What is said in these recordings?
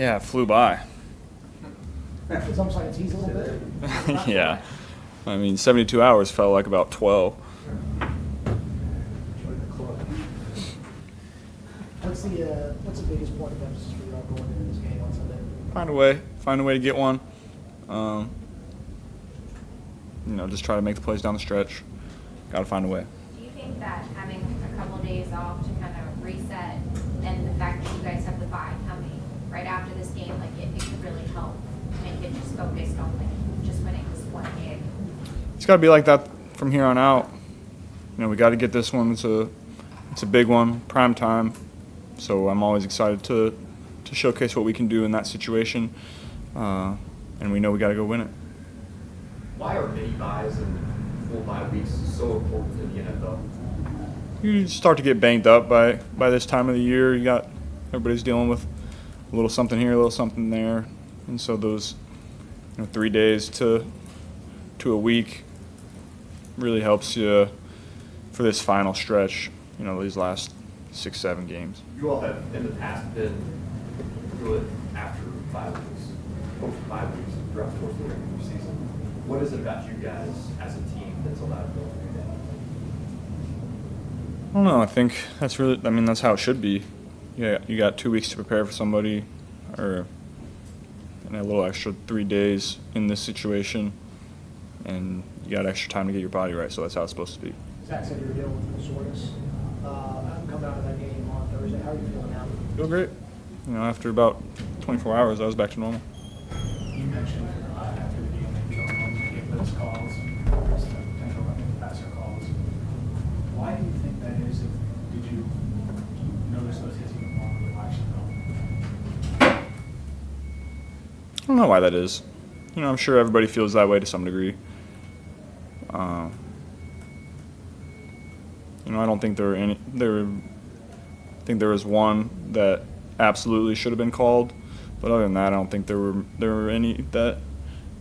Yeah, it flew by. It's almost like a tease a little bit. Yeah. I mean, 72 hours felt like about 12. What's the biggest point of emphasis for you all going into this game on Sunday? Find a way to get one. Just try to make the plays down the stretch. Got to find a way. Do you think that having a couple of days off to kind of reset, and the fact that you guys have the bye coming right after this game, like it could really help make it just focused on like just winning this one game? It's got to be like that from here on out. We got to get this one. It's a big one, prime time. So I'm always excited to showcase what we can do in that situation, and we know we got to go win it. Why are mini buys and full bye weeks so important in the NFL? You start to get banged up by this time of the year. Everybody's dealing with a little something here, a little something there, and so those 3 days to a week really helps you for this final stretch. These last 6-7 games. You all have in the past been good after 5 weeks, post 5 weeks throughout the course of the regular season. What is it about you guys as a team that's allowed you to do that? I don't know. I think that's how it should be. Yeah, you got 2 weeks to prepare for somebody, and a little extra 3 days in this situation, and you got extra time to get your body right. So that's how it's supposed to be. Zach said you were dealing with soreness. Coming out of that game on Thursday, how are you feeling now? Feel great. After about 24 hours, I was back to normal. You mentioned after the game that you don't normally give those calls, the potential running passer calls. Why do you think that is? Did you notice those hits even more when watching them? I don't know why that is. I'm sure everybody feels that way to some degree. I don't think I think there was one that absolutely should have been called, but other than that, I don't think there were any that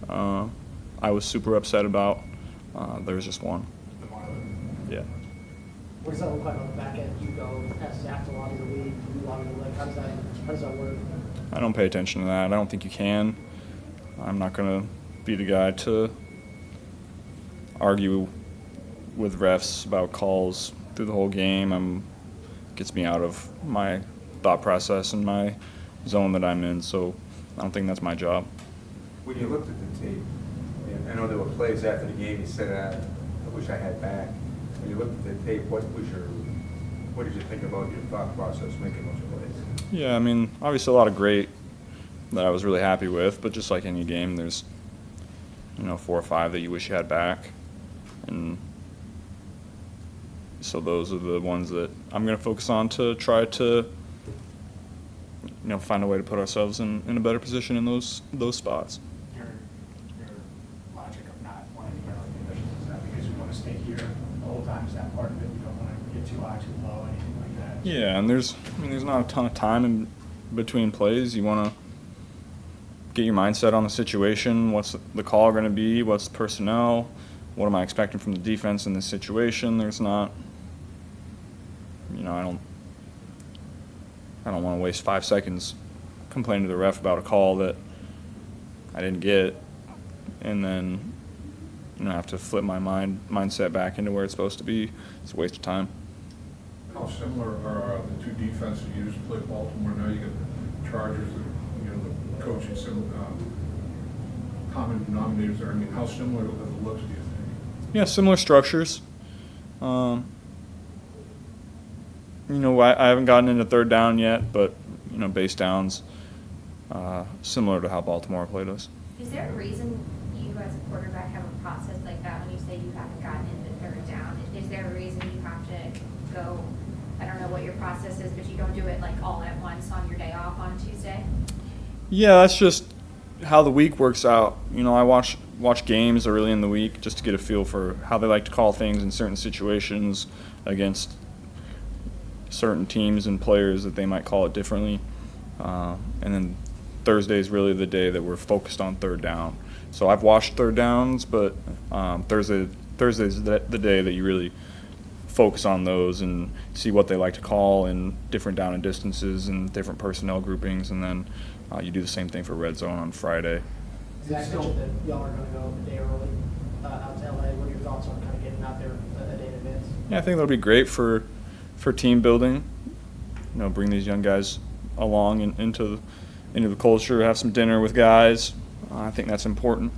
I was super upset about. There was just one. Yeah. What does that look like on the back end? Do you go past Zach to lobby the league? Do you lobby the league? How does that work? I don't pay attention to that. I don't think you can. I'm not going to be the guy to argue with refs about calls through the whole game. Gets me out of my thought process and my zone that I'm in, so I don't think that's my job. When you looked at the tape, I know there were plays after the game you said, I wish I had back. When you looked at the tape, what did you think about your thought process making those plays? Yeah, obviously a lot of great that I was really happy with, but just like any game, there's 4 or 5 that you wish you had back, and so those are the ones that I'm going to focus on to try to find a way to put ourselves in a better position in those spots. Your logic of not wanting to get on the officials, is that because you want to stay here the whole time? Is that part of it? You don't want to get too high, too low, anything like that? Yeah, and there's not a ton of time in between plays. You want to get your mindset on the situation. What's the call going to be? What's the personnel? What am I expecting from the defense in this situation? There's not, I don't want to waste 5 seconds complaining to the ref about a call that I didn't get, and then have to flip my mindset back into where it's supposed to be. It's a waste of time. How similar are the two defenses you used to play Baltimore? Now you got the Chargers, the coaching, common denominators there. How similar does it look, do you think? Yeah, similar structures. I haven't gotten into third down yet, but base downs, similar to how Baltimore played us. Is there a reason you as a quarterback have a process like that when you say you haven't gotten into third down? Is there a reason you have to go, I don't know what your process is, but you don't do it like all at once on your day off on Tuesday? Yeah, that's just how the week works out. I watch games early in the week just to get a feel for how they like to call things in certain situations against certain teams and players that they might call it differently. And then Thursday is really the day that we're focused on third down. So I've watched third downs, but Thursday's the day that you really focus on those and see what they like to call in different down and distances and different personnel groupings, and then You do the same thing for red zone on Friday. Zach mentioned that y'all are going to go a day early out to LA. What are your thoughts on kind of getting out there a day in advance? Yeah, I think that'll be great for team building. Bring these young guys along into the culture, have some dinner with guys. I think that's important.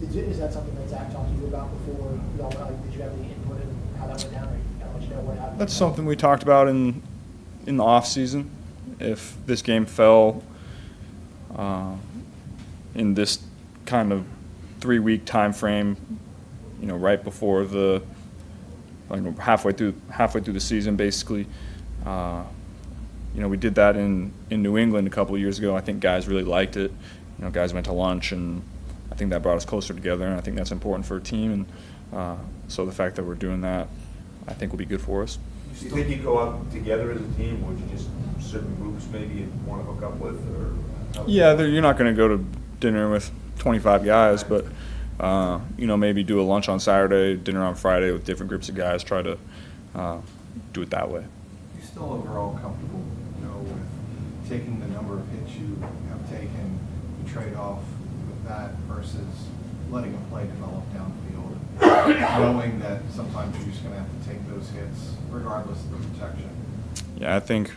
Is that something that Zach talked to you about before y'all? Did you have any input in how that went down? Or kind of let you know what happened? That's something we talked about in the off season. If this game fell in this kind of 3-week time frame, right before the halfway through the season, basically. We did that in New England a couple of years ago. I think guys really liked it. Guys went to lunch, and I think that brought us closer together, and I think that's important for a team. And so the fact that we're doing that, I think, will be good for us. Do you think you go out together as a team, or would you just certain groups maybe you want to hook up with? Yeah, you're not going to go to dinner with 25 guys, but maybe do a lunch on Saturday, dinner on Friday with different groups of guys. Try to do it that way. You still overall comfortable, with taking the number of hits you have taken, you trade off with that versus letting a play develop downfield, knowing that sometimes you're just going to have to take those hits regardless of the protection? Yeah, I think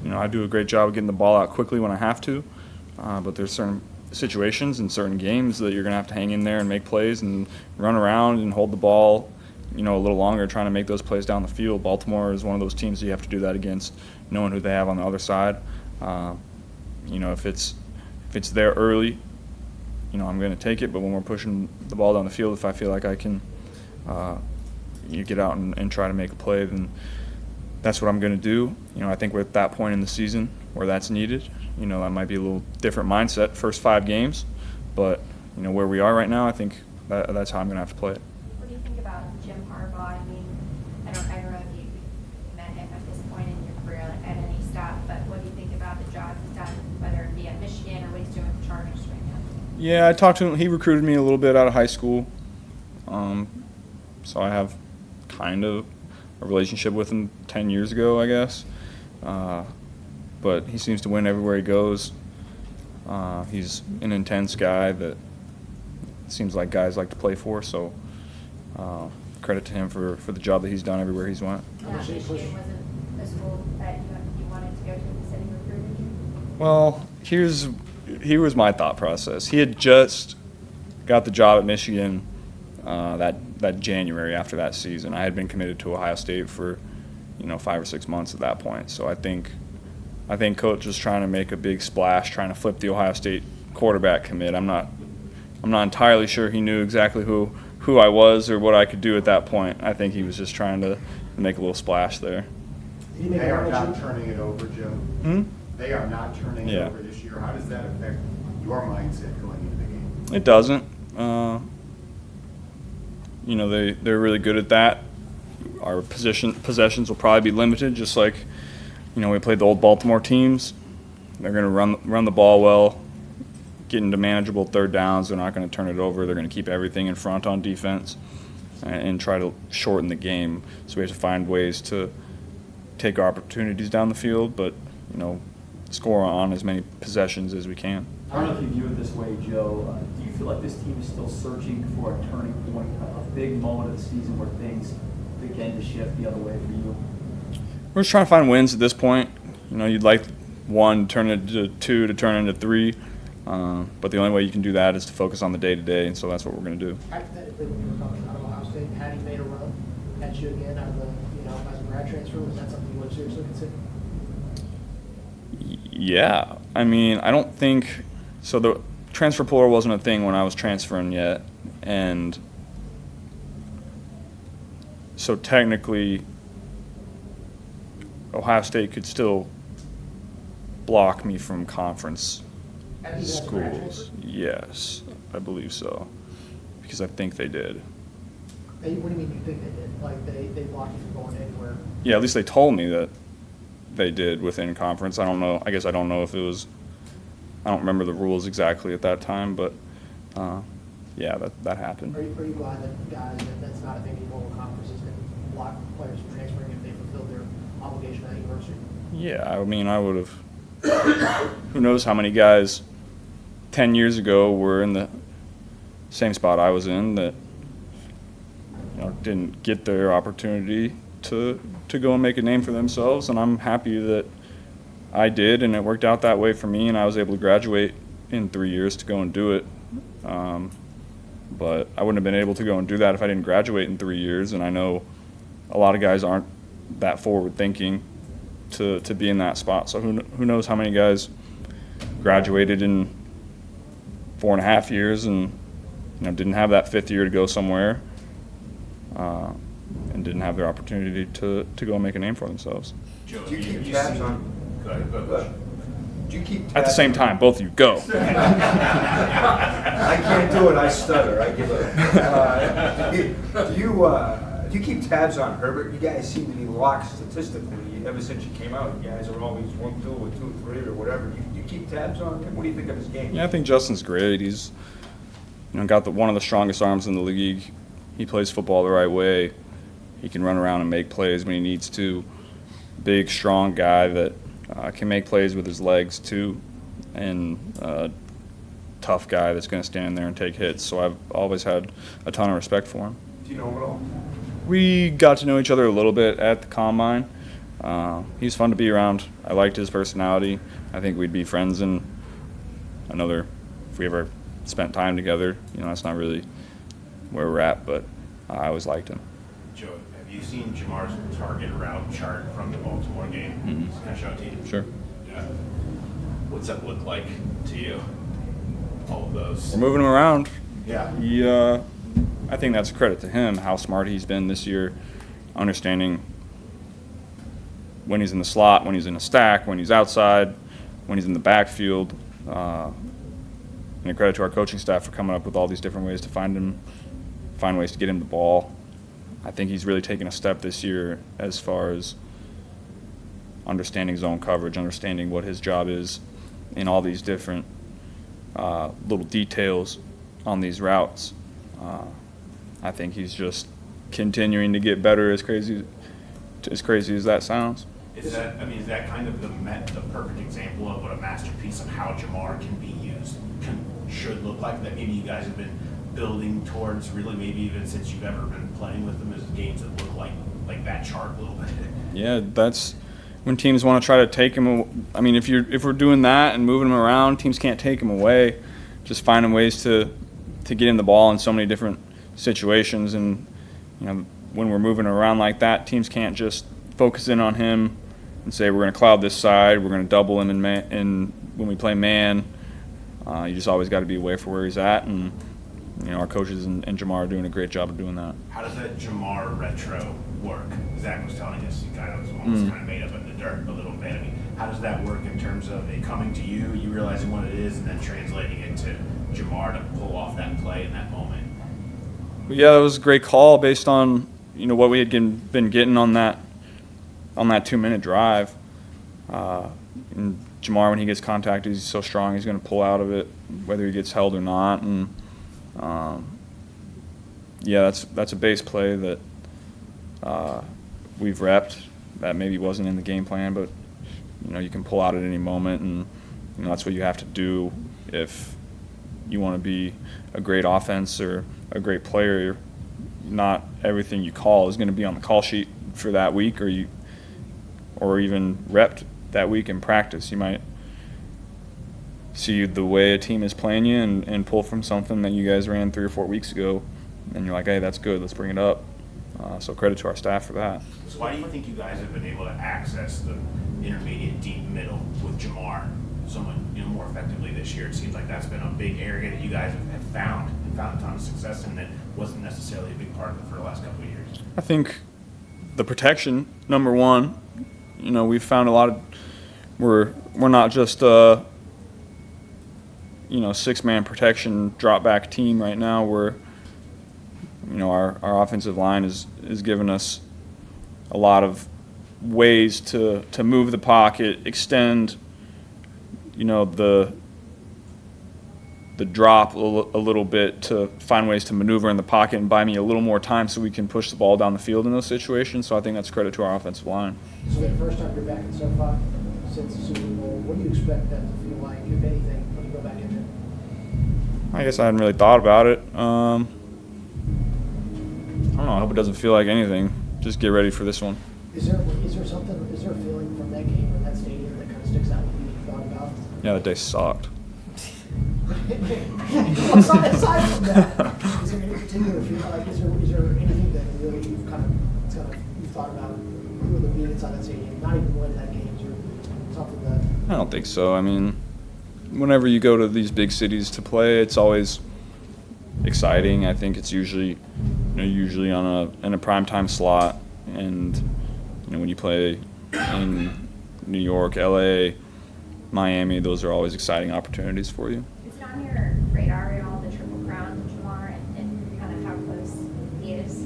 I do a great job of getting the ball out quickly when I have to, but there's certain situations in certain games that you're going to have to hang in there and make plays and run around and hold the ball a little longer, trying to make those plays down the field. Baltimore is one of those teams that you have to do that against, knowing who they have on the other side. If it's there early, I'm going to take it, but when we're pushing the ball down the field, if I feel like I can get out and try to make a play, then that's what I'm going to do. I think we're at that point in the season where that's needed. That might be a little different mindset first 5 games, but where we are right now, I think that's how I'm going to have to play it. What do you think about Jim Harbaugh? I mean, I don't know if you met him at this point in your career, like at any stop, but what do you think about the job he's done, whether it be at Michigan or what he's doing with the Chargers right now? Yeah, I talked to him. He recruited me a little bit out of high school, so I have kind of a relationship with him 10 years ago, I guess. But he seems to win everywhere he goes. He's an intense guy that seems like guys like to play for, so credit to him for the job that he's done everywhere he's went. Michigan wasn't a school that you wanted to go to instead of recruiting you? Well, here was my thought process. He had just got the job at Michigan that January after that season. I had been committed to Ohio State for 5 or 6 months at that point. So I think Coach was trying to make a big splash, trying to flip the Ohio State quarterback commit. I'm not entirely sure he knew exactly who I was or what I could do at that point. I think he was just trying to make a little splash there. They are not turning it over, Joe. They are not turning it over this year. How does that affect your mindset going into the game? It doesn't. They're really good at that. Our possessions will probably be limited, just like we played the old Baltimore teams. They're going to run the ball well, get into manageable third downs. They're not going to turn it over. They're going to keep everything in front on defense and try to shorten the game. So we have to find ways to take our opportunities down the field, but score on as many possessions as we can. I don't know if you view it this way, Joe. Do you feel like this team is still searching for a turning point, a big moment of the season where things begin to shift the other way for you? We're just trying to find wins at this point. You'd like 1 to turn into 2 to turn into 3, but the only way you can do that is to focus on the day-to-day, and so that's what we're going to do. Hypothetically, when you were coming out of Ohio State, had he made a run at you again out of the as a grad transfer, was that something you would seriously consider? Yeah, I mean, I don't think so. The transfer portal wasn't a thing when I was transferring yet, and so technically Ohio State could still block me from conference schools. Yes, I believe so, because I think they did. What do you mean you think they did? Like they blocked you from going anywhere? Yeah, at least they told me that they did within conference. I don't know. I guess I don't know if it was. I don't remember the rules exactly at that time, but yeah, that happened. Are you glad that guys that's not a thing anymore? Conferences can block players from transferring if they fulfilled their obligation at university? Yeah, I mean, I would have who knows how many guys 10 years ago were in the same spot I was in that didn't get their opportunity to go and make a name for themselves, and I'm happy that I did, and it worked out that way for me, and I was able to graduate in 3 years to go and do it. But I wouldn't have been able to go and do that if I didn't graduate in 3 years, and I know a lot of guys aren't that forward thinking to be in that spot. So who knows how many guys graduated in 4.5 years and didn't have that 5th year to go somewhere, and didn't have their opportunity to go and make a name for themselves. Do you keep tabs on? Go ahead. Do you keep tabs At the same time, both of you go. I can't do it. I stutter. I give up. Do you keep tabs on Herbert? You guys seem to be locked statistically ever since you came out. You guys are always 1-2 or 2-3 or whatever. Do you keep tabs on him? What do you think of his game? Yeah, I think Justin's great. He's got one of the strongest arms in the league. He plays football the right way. He can run around and make plays when he needs to. Big, strong guy that can make plays with his legs too, and tough guy that's going to stand there and take hits. So I've always had a ton of respect for him. Do you know him at all? We got to know each other a little bit at the Combine. He's fun to be around. I liked his personality. I think we'd be friends in if we ever spent time together. That's not really where we're at, but I always liked him. Joe, have you seen Jamar's target route chart from the Baltimore game? Mm-hmm. Can I show it to you? Sure. Yeah. What's that look like to you? All of those. We're moving him around. Yeah. I think that's a credit to him, how smart he's been this year, understanding when he's in the slot, when he's in a stack, when he's outside, when he's in the backfield. And a credit to our coaching staff for coming up with all these different ways to find ways to get him the ball. I think he's really taken a step this year as far as understanding zone coverage, understanding what his job is in all these different little details on these routes. I think he's just continuing to get better, as crazy as that sounds. Is that kind of the perfect example of what a masterpiece of how Jamar can be used should look like? That maybe you guys have been building towards, really, maybe even since you've ever been playing with them, as games that look like that chart a little bit. Yeah, that's when teams want to try to take him. If we're doing that and moving him around, teams can't take him away. Just finding ways to get him the ball in so many different situations, and when we're moving around like that, teams can't just focus in on him and say we're going to cloud this side, we're going to double him in when we play man. You just always got to be aware for where he's at, and our coaches and Jamar are doing a great job of doing that. How does that Jamar retro work? Zach was telling us you kind of almost kind of made up in the dirt a little bit. How does that work in terms of it coming to you realizing what it is, and then translating it to Jamar to pull off that play in that moment? Yeah, it was a great call based on what we had been getting on that 2-minute drive. And Jamar, when he gets contacted, he's so strong, he's going to pull out of it, whether he gets held or not. And that's a base play that we've repped that maybe wasn't in the game plan, but you can pull out at any moment, and that's what you have to do if you want to be a great offense or a great player. Not everything you call is going to be on the call sheet for that week, or even repped that week in practice. You might see the way a team is playing you and pull from something that you guys ran 3 or 4 weeks ago, and you're like, hey, that's good, let's bring it up. So credit to our staff for that. So why do you think you guys have been able to access the intermediate deep middle with Jamar so much more effectively this year? It seems like that's been a big area that you guys have found a ton of success in that wasn't necessarily a big part of it for the last couple of years. I think the protection, number one. We've found a lot of we're not just a 6-man protection drop back team right now. We're our offensive line is giving us a lot of ways to move the pocket, extend the drop a little bit, to find ways to maneuver in the pocket and buy me a little more time so we can push the ball down the field in those situations. So I think that's credit to our offensive line. This will be the first time you're back in SoFi since the Super Bowl. What do you expect that to feel like, if anything, when you go back in there? I guess I hadn't really thought about it. I don't know. I hope it doesn't feel like anything. Just get ready for this one. Is there a feeling from that game or that stadium that kind of sticks out that you thought about? Yeah, that day sucked. Aside from that, is there any particular feeling, like, is there anything that really you've thought about with being inside that stadium, not even winning that game, or something that? I don't think so. I mean, whenever you go to these big cities to play, it's always exciting. I think it's usually in a primetime slot, and when you play in New York, LA, Miami, those are always exciting opportunities for you. Is it on your radar at all, the Triple Crown, Jamar, and kind of how close he is?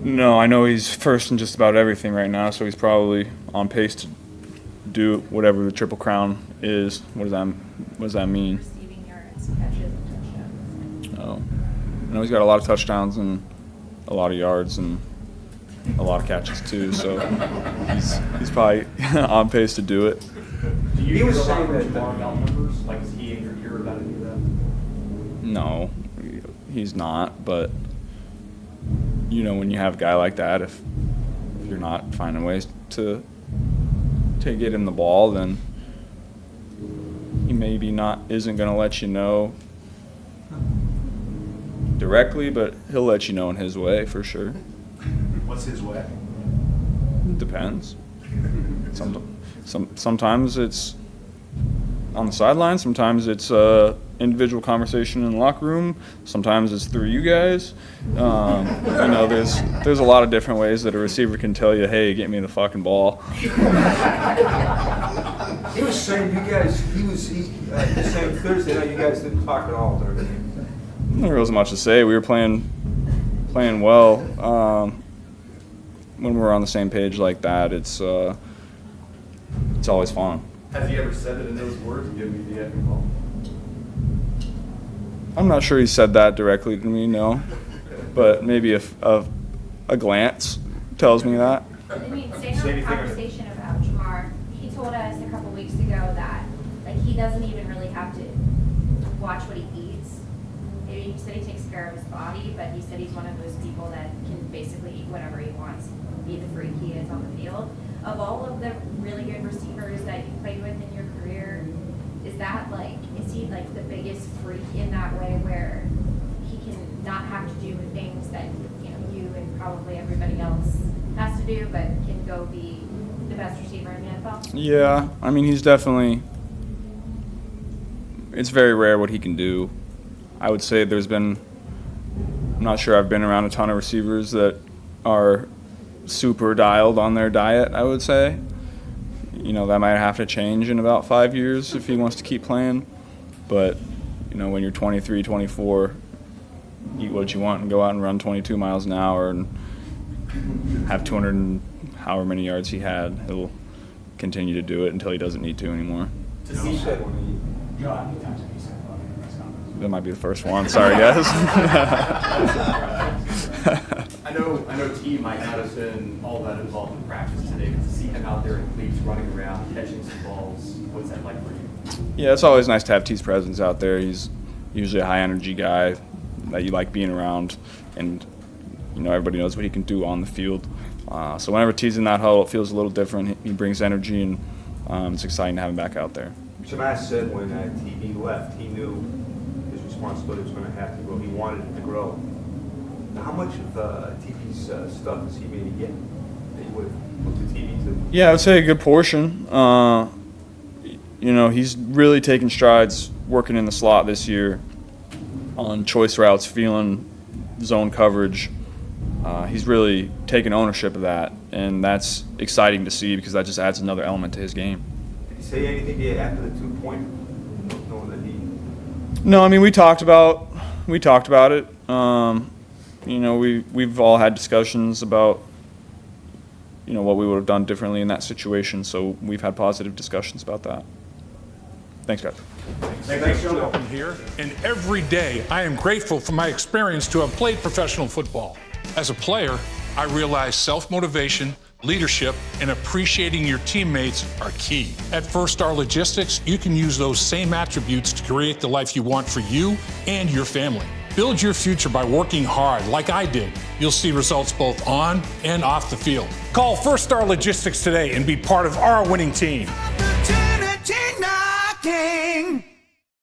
No, I know he's first in just about everything right now, so he's probably on pace to do whatever the Triple Crown is. What does that mean? Receiving yards, catches, and touchdowns. Oh, I know he's got a lot of touchdowns and a lot of yards and a lot of catches too. So he's probably on pace to do it. Do you He was hear a lot saying from that- Jamar about numbers? Like, is he in your ear about any of that? No, he's not. But when you have a guy like that, if you're not finding ways to get him the ball, then he maybe isn't going to let you know directly, but he'll let you know in his way for sure. What's his way? Depends. Sometimes it's on the sideline. Sometimes it's individual conversation in the locker room. Sometimes it's through you guys. There's a lot of different ways that a receiver can tell you, "Hey, get me the fucking ball." He was saying saying Thursday night you guys didn't talk at all during the game. There wasn't much to say. We were playing well. When we're on the same page like that, it's always fun. Has he ever said it in those words, give me the effing ball? I'm not sure he said that directly to me, no. But maybe if a glance tells me that. I mean, staying on the conversation about Jamar, he told us a couple weeks ago that he doesn't even really have to watch what he eats. He said he takes care of his body, but he said he's one of those people that can basically eat whatever he wants, be the freak he is on the field. Of all of the really good receivers that you played with in your career, is he the biggest freak in that way where he can not have to do the things that you and probably everybody else has to do, but can go be the best receiver in the NFL? Yeah, I mean, he's definitely – it's very rare what he can do. I would say I'm not sure I've been around a ton of receivers that are super dialed on their diet, I would say. That might have to change in about 5 years if he wants to keep playing. But, when you're 23, 24, eat what you want and go out and run 22 miles an hour and have 200 and however many yards he had. He'll continue to do it until he doesn't need to anymore. He said when Joe, how many times have you said fuck in a press conference? That might be the first one. Sorry, guys. I know T might not have been all that involved in practice today, but to see him out there in cleats running around, catching some balls, what's that like for you? Yeah, it's always nice to have T's presence out there. He's usually a high-energy guy that you like being around, and everybody knows what he can do on the field. So whenever T's in that huddle, it feels a little different. He brings energy, and it's exciting to have him back out there. Jamar said when TV left, he knew his responsibility was going to have to grow. He wanted it to grow. Now, how much of TV's stuff is he maybe getting that you would look to TV to? Yeah, I would say a good portion. He's really taken strides working in the slot this year on choice routes, feeling zone coverage. He's really taken ownership of that, and that's exciting to see because that just adds another element to his game. Did he say anything to you after the 2-point? Knowing that he. No, I mean we talked about it. We've all had discussions about what we would have done differently in that situation. So we've had positive discussions about that. Thanks, guys. Thanks, Joe. Here, and every day I am grateful for my experience to have played professional football. As a player, I realized self-motivation, leadership, and appreciating your teammates are key. At First Star Logistics, you can use those same attributes to create the life you want for you and your family. Build your future by working hard like I did. You'll see results both on and off the field. Call First Star Logistics today and be part of our winning team. Opportunity knocking.